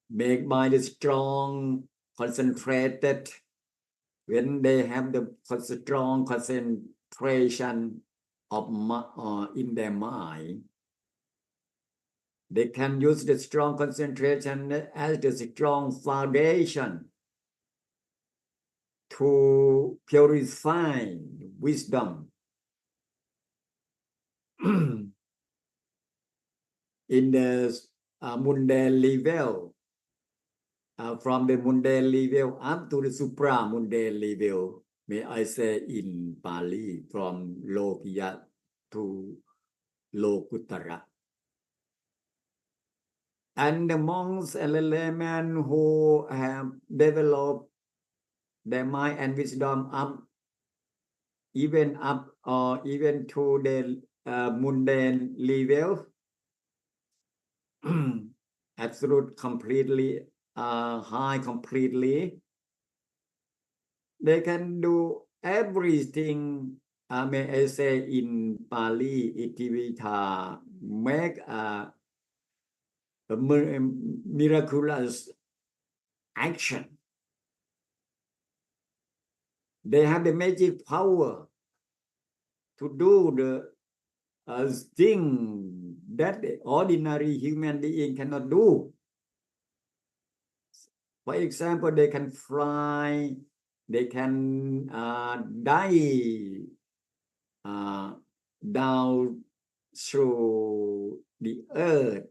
make mind strong, concentrated. When they have the strong concentration of in their mind, they can use the strong concentration as the strong foundation to purify wisdom in the mundane level, from the mundane level up to the supra-mundane level, may I say in Pali, from Lokiya to Lokuttara. And the monks and the laymen who have developed their mind and wisdom even to the mundane level, absolute completely, high completely, they can do everything. May I say in Pali, Itivita, make a miraculous action. They have the magic power to do the thing that the ordinary human being cannot do. For example, they can fly, they can dive down through the earth.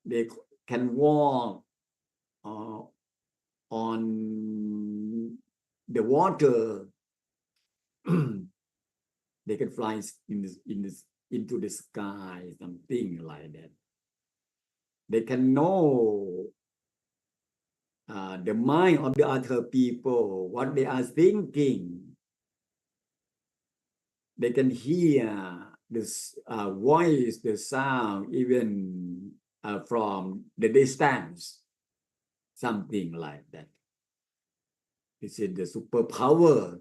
They can walk on the water. They can fly into the sky, something like that. They can know the mind of the other people, what they are thinking. They can hear this voice, the sound, even from the distance, something like that. This is the superpower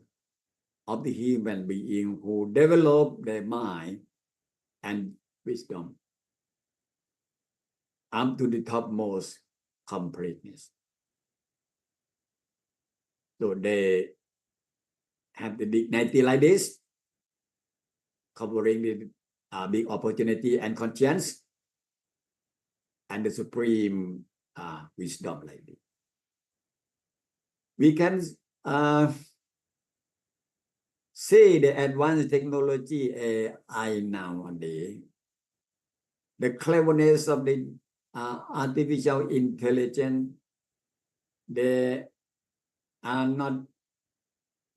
of the human being who develop their mind and wisdom up to the topmost completeness. So they have the dignity like this, covering the big opportunity and conscience, and the supreme wisdom like this. We can see the advanced technology AI nowadays, the cleverness of the artificial intelligence. They are not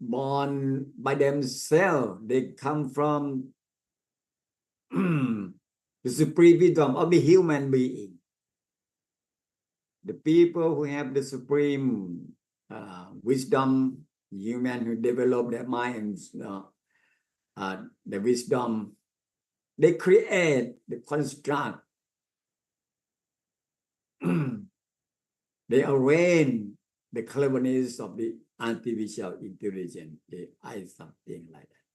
born by themselves. They come from the supreme wisdom of the human being. The people who have the supreme wisdom, human who develop their minds, the wisdom, they create, they construct, they arrange the cleverness of the artificial intelligence, AI, something like that.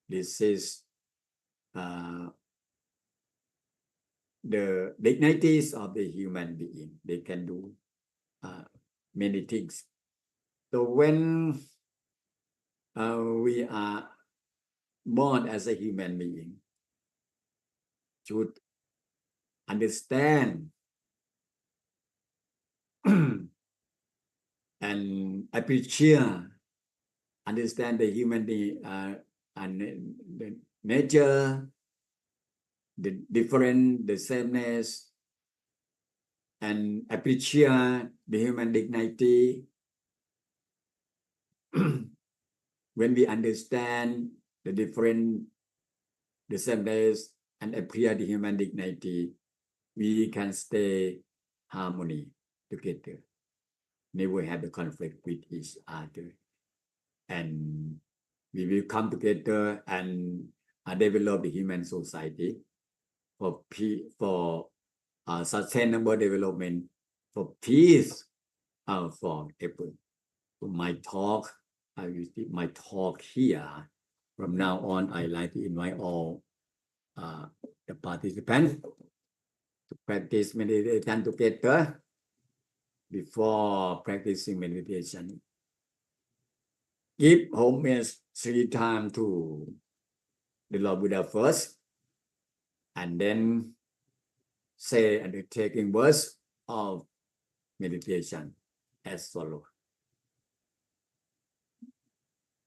This is the dignities of the human being. They can do many things. So when we are born as a human being, should understand and appreciate, understand the human being and the nature, the different, the sameness, and appreciate the human dignity. When we understand the different, the sameness, and appreciate the human dignity, we can stay harmony together, never have the conflict with each other, and we will come together and develop the human society for sustainable development, for peace, for everyone. So my talk, I will keep my talk here. From now on, I like to invite all the participants to practice meditation together before practicing meditation. Give homage 3 times to the Lord Buddha first, and then say undertaking words of meditation as follows.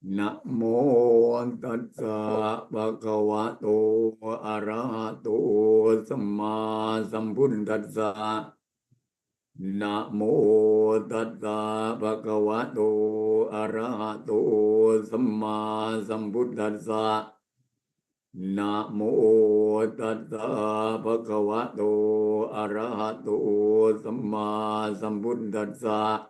Namo tassa bhagavato arahato samma sambuddhassa. Namo tassa bhagavato arahato samma sambuddhassa. Namo tassa bhagavato arahato samma sambuddhassa.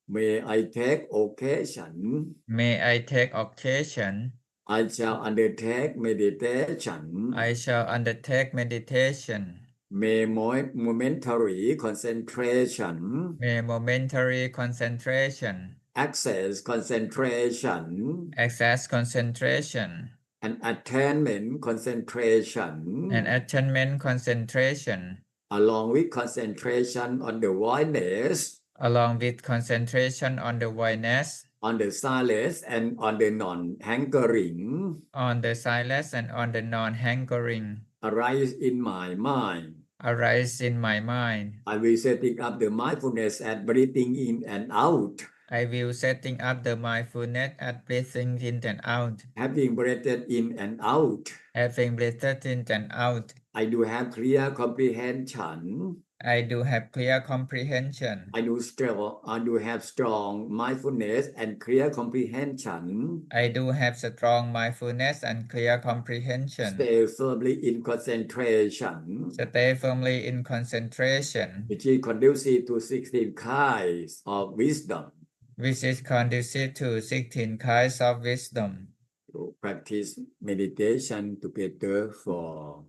May I take occasion. May I take occasion. I shall undertake meditation. I shall undertake meditation. May momentary concentration. May momentary concentration. Access concentration. Access concentration. And attainment concentration. And attainment concentration. Along with concentration on the oneness. Along with concentration on the oneness. On the silence and on the non-hankering. On the silence and on the non-hankering. Arise in my mind. Arise in my mind. I will setting up the mindfulness at breathing in and out. I will setting up the mindfulness at breathing in and out. Having breathed in and out. Having breathed in and out. I do have clear comprehension. I do have clear comprehension. I do have strong mindfulness and clear comprehension. I do have strong mindfulness and clear comprehension. Stay firmly in concentration, Stay firmly in concentration, which is conducive to 16 kinds of wisdom. which is conducive to 16 kinds of wisdom. To practice meditation together for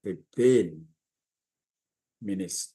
15 minutes.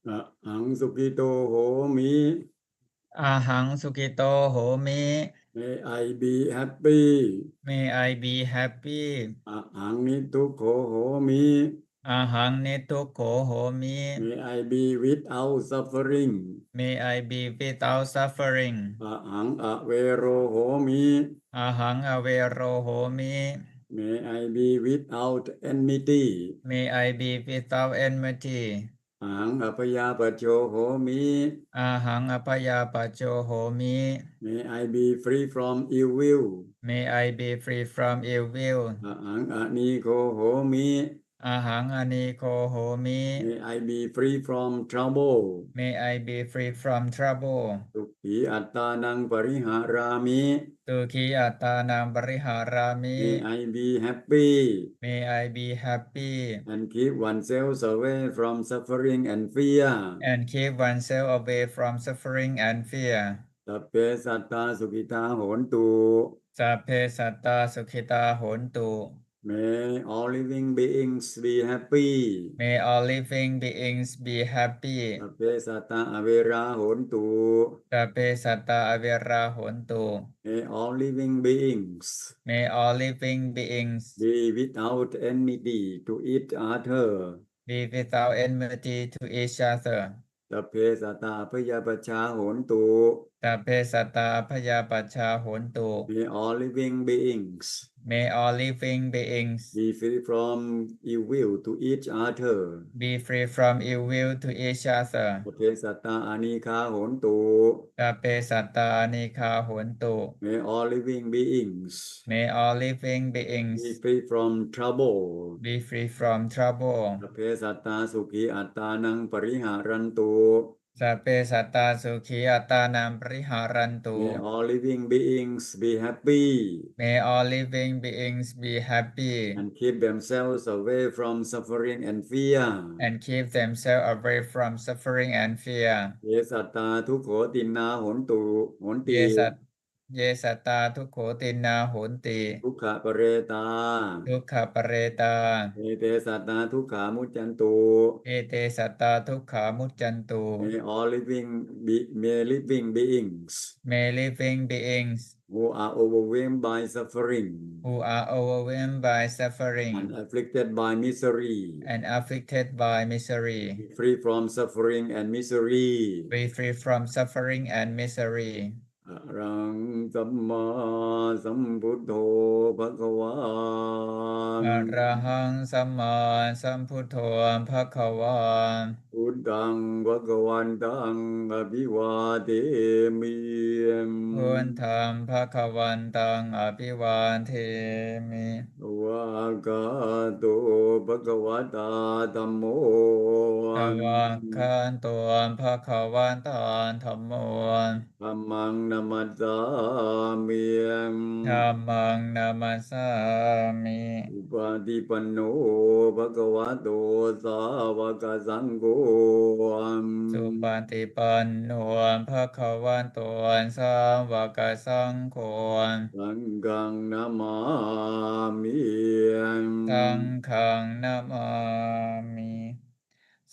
อะหังสุกิโตโหมิ อาหังสุกิโตโหมิ May I be happy May I be happy อะหังนิทุกโขโหมิ อาหังนิทุกโขโหมิ May I be without suffering May I be without suffering อะหังอเวโรโหมิ อาหังอเวโรโหมิ May I be without enmity May I be without enmity อะหังอพยาปโชโหมิ อาหังอภยาปโจโหมิ May I be free from evil May I be free from evil อะหังอนีโคโหมิ อาหังอนีโคโหมิ May I be free from trouble May I be free from trouble สุขีอัตตานังปริหารามิ ตุขีอัตตานังปริหารามิ May I be happy May I be happy and keep oneself away from suffering and fear and keep oneself away from suffering and fear สัพเพสัตตาสุขิตาโหนตุ สัพเพสัตตาสุขิตาโหนตุ May all living beings be happy May all living beings be happy สัพเพสัตตาอเวราโหนตุ สัพเพสัตตาอเวราโหนตุ May all living beings May all living beings be without enmity to each other be without enmity to each other สัพเพสัตตาพยาปชชาโหนตุ สัพเพสัตตาพยาปัชชาโหนตุ May all living beings May all living beings be free from evil to each other be free from evil to each other สัพเพสัตตาอานิคาโหนตุ สัพเพสัตตานิคาโหนตุ May all living beings May all living beings be free from trouble be free from trouble สัพเพสัตตาสุขีอัตตานังปริหารันตุ สัพเพสัตตาสุขีอัตตานังปริหารันตุ May all living beings be happy May all living beings be happy and keep themselves away from suffering and fear and keep themselves away from suffering and fear เยสัตตาทุกโขตินนาโหนตุโหน เย ติ สัตเยสัตตาทุกโขตินนาโหนติ ทุกขปเรตา ทุกขปเรตา เอเตสัตตาทุกขามุจจันตุ เอเตสัตตาทุกขามุจจันตุ May living beings May living beings who are overwhelmed by suffering who are overwhelmed by and suffering afflicted by misery and afflicted by misery be free from suffering and misery be free from suffering and misery อะรังสัมมาสัมพุทโธภะคะวา อะระหังสัมมาสัมพุทโธภะคะวา พุทธังภะคะวันตังอภิวาเทมิ พุทธังภะคะวันตังอภิวาเทมิ วากาโตภะคะวตาธัมโม สวากขาโตภะคะวันตาธัมโม ธัมมังนัมมัสสามิ ธัมมังนามัสสามิ อุปาทิปันโนภะคะวะโตสาวกสังโฆ สุปฏิปันโนภะคะวันโตสาวกสังโฆ สังฆังนามามิ สังฆังนามามิ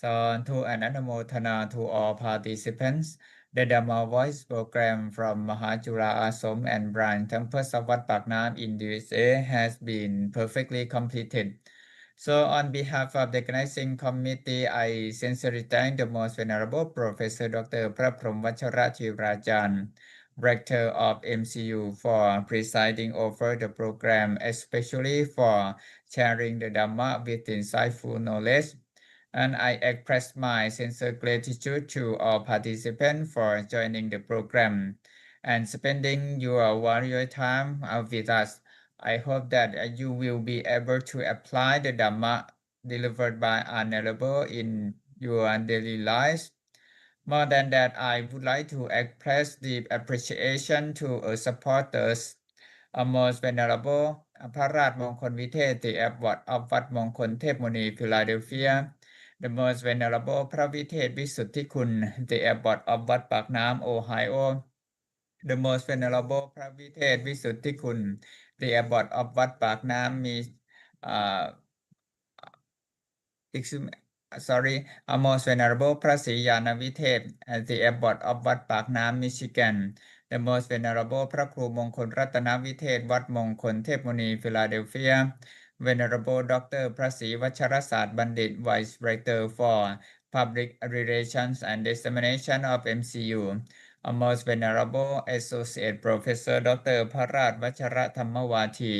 Sadhu and Anumodana to all participants. The Dharma Voice program from Mahachula Ashram and Branch Temples of Wat Paknam in the USA has been perfectly completed. So on behalf of the organizing committee, I sincerely thank the most venerable Professor Dr. Praprom Vacharachivrajan, Rector of MCU, for presiding over the program, especially for sharing the Dharma with insightful knowledge. And I express my sincere gratitude to all participants for joining the program and spending your valuable time with us. I hope that you will be able to apply the Dhamma delivered by Honorable in your daily lives. More than that, I would like to express deep appreciation to our supporters, Most Venerable พระราชมงคลวิเทศ the Abbot of วัดมงคลเทพมุนี Philadelphia, the Most Venerable พระวิเทศวิสุทธิคุณ the Abbot of วัดปากน้ำ Ohio, the Most Venerable พระวิเทศวิสุทธิคุณ the Abbot of วัดปากน้ำมี Our most venerable พระศรีญาณวิเทศ at the airport of วัดปากน้ำ Michigan. The most venerable พระครูมงคลรัตนวิเทศ วัดมงคลเทพมุนี Philadelphia. Venerable Dr. พระศรีวัชรศาสตร์บัณฑิต Vice Rector for Public Relations and Dissemination of MCU. Our most venerable Associate Professor Dr. พระราชวัชรธรรมวาที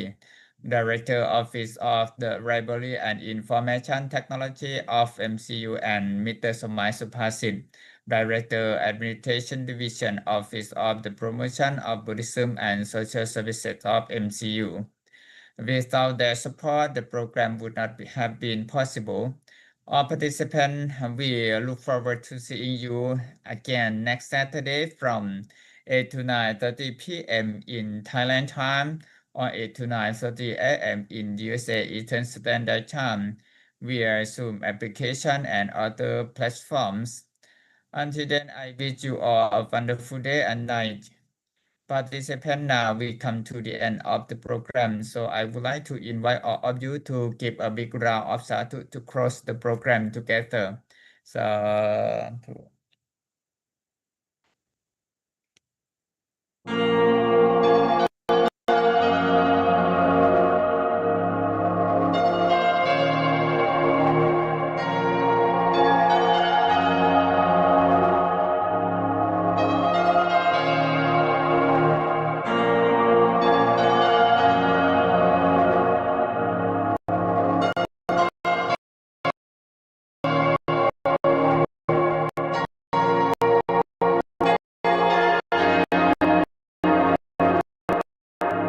Director Office of the Library and Information Technology of MCU and Mr. Somai Suphasit, Director Administration Division Office of the Promotion of Buddhism and Social Services of MCU. Without their support, the program would not have been possible. All participants, we look forward to seeing you again next Saturday from 8 to 9:30 p.m. in Thailand time or 8 to 9:30 a.m. in USA Eastern Standard Time via Zoom application and other platforms. Until then, I wish you all a wonderful day and night. Participants, now we come to the end of the program, so I would like to invite all of you to give a big round of sadhu to close the program together. Sadhu.